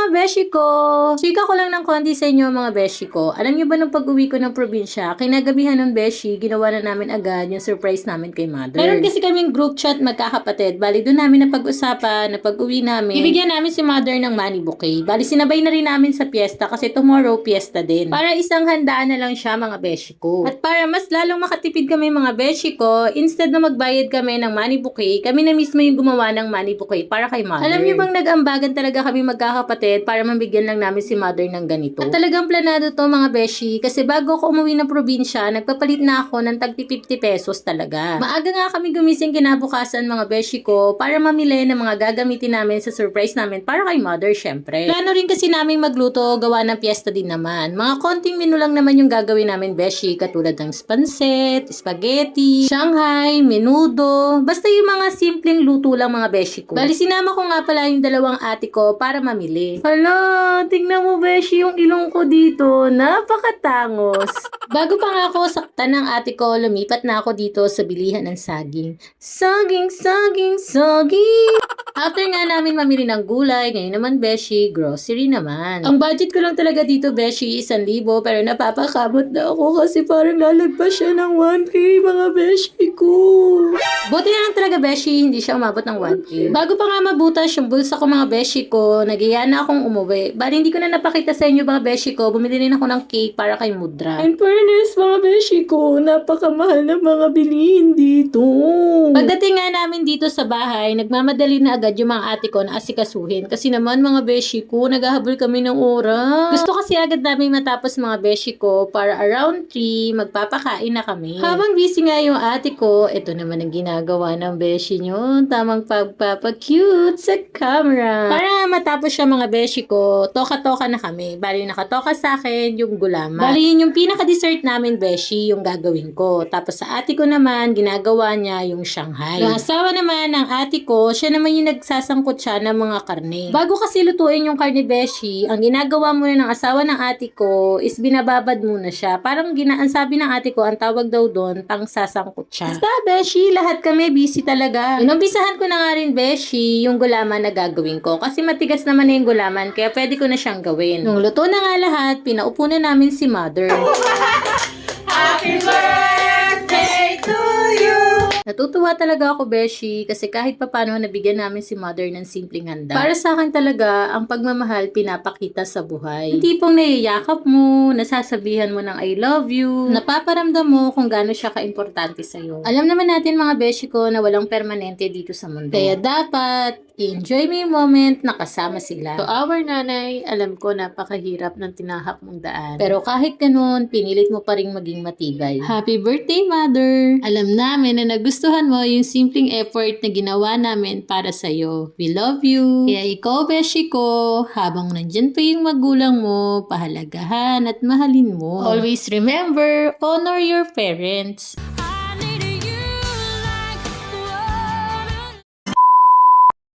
mga beshi ko! Chika ko lang ng konti sa inyo mga beshi ko. Alam niyo ba nung pag-uwi ko ng probinsya, kinagabihan ng beshi, ginawa na namin agad yung surprise namin kay mother. Meron kasi kaming group chat magkakapatid. Bali doon namin na pag-usapan na pag-uwi namin, ibigyan namin si mother ng money bouquet. Bali sinabay na rin namin sa piyesta kasi tomorrow piyesta din. Para isang handaan na lang siya mga beshi ko. At para mas lalong makatipid kami mga beshi ko, instead na magbayad kami ng money bouquet, kami na mismo yung gumawa ng money bouquet para kay mother. Alam niyo bang nag-ambagan talaga kami magkakapatid para mabigyan lang namin si mother ng ganito. At talagang planado to mga beshi kasi bago ako umuwi ng probinsya, nagpapalit na ako ng tagti 50 pesos talaga. Maaga nga kami gumising kinabukasan mga beshi ko para mamili ng mga gagamitin namin sa surprise namin para kay mother syempre. Plano rin kasi namin magluto gawa ng piyesta din naman. Mga konting menu lang naman yung gagawin namin beshi katulad ng spanset, spaghetti, Shanghai, menudo, basta yung mga simpleng luto lang mga beshi ko. Bali sinama ko nga pala yung dalawang ate ko para mamili. Hala, tingnan mo beshi yung ilong ko dito. Napakatangos. Bago pa nga ako saktan ng ate ko, lumipat na ako dito sa bilihan ng saging. Saging, saging, saging. After nga namin mamili ng gulay, ngayon naman beshi, grocery naman. Ang budget ko lang talaga dito beshi, 1,000 pero napapakamot na ako kasi parang lalagpas siya ng 1K mga beshi ko. Buti na lang talaga beshi, hindi siya umabot ng 1K. Bago pa nga mabutas yung bulsa ko mga beshi ko, nagiya na akong umuwi. Bali hindi ko na napakita sa inyo mga beshi ko, bumili rin ako ng cake para kay Mudra. In fairness mga beshi ko, napakamahal ng mga bilihin dito. Pagdating nga namin dito sa bahay, nagmamadali na agad yung mga ate ko na asikasuhin. Kasi naman mga beshi ko, naghahabol kami ng oras. Gusto kasi agad namin matapos mga beshi ko para around 3, magpapakain na kami. Habang busy nga yung ate ko, ito naman ang ginagawa ng beshi nyo. Tamang pagpapacute sa camera. Para nga matapos siya mga beshi ko, toka-toka na kami. Bali nakatoka sa akin yung gulaman. Bali yun yung pinaka-dessert namin beshi, yung gagawin ko. Tapos sa ate ko naman, ginagawa niya yung Shanghai. Yung asawa naman ng ate ko, siya naman yung nagsasangkot siya ng mga karne. Bago kasi lutuin yung karne beshi, ang ginagawa muna ng asawa ng ate ko is binababad muna siya. Parang ang sabi ng ate ko, ang tawag daw doon, pang sasangkot siya. Basta beshi, lahat kami busy talaga. Inumpisahan ko na nga rin beshi, yung gulaman na gagawin ko. Kasi matigas naman na yung gulaman, kaya pwede ko na siyang gawin. Nung luto na nga lahat, pinaupo na namin si mother. Happy birthday to you! Natutuwa talaga ako, beshi, kasi kahit papano nabigyan namin si mother ng simpleng handa. Para sa akin talaga, ang pagmamahal pinapakita sa buhay. Yung tipong naiyakap mo, nasasabihan mo ng I love you, napaparamdam mo kung gaano siya kaimportante sa'yo. Alam naman natin mga beshi ko na walang permanente dito sa mundo. Kaya dapat, i-enjoy mo yung moment na kasama sila. To our nanay, alam ko napakahirap ng tinahak mong daan. Pero kahit ganun, pinilit mo pa rin maging matibay. Happy birthday, mother! Alam namin na nagustuhan mo yung simpleng effort na ginawa namin para sa'yo. We love you! Kaya ikaw, beshi ko, habang nandyan pa yung magulang mo, pahalagahan at mahalin mo. Always remember, honor your parents.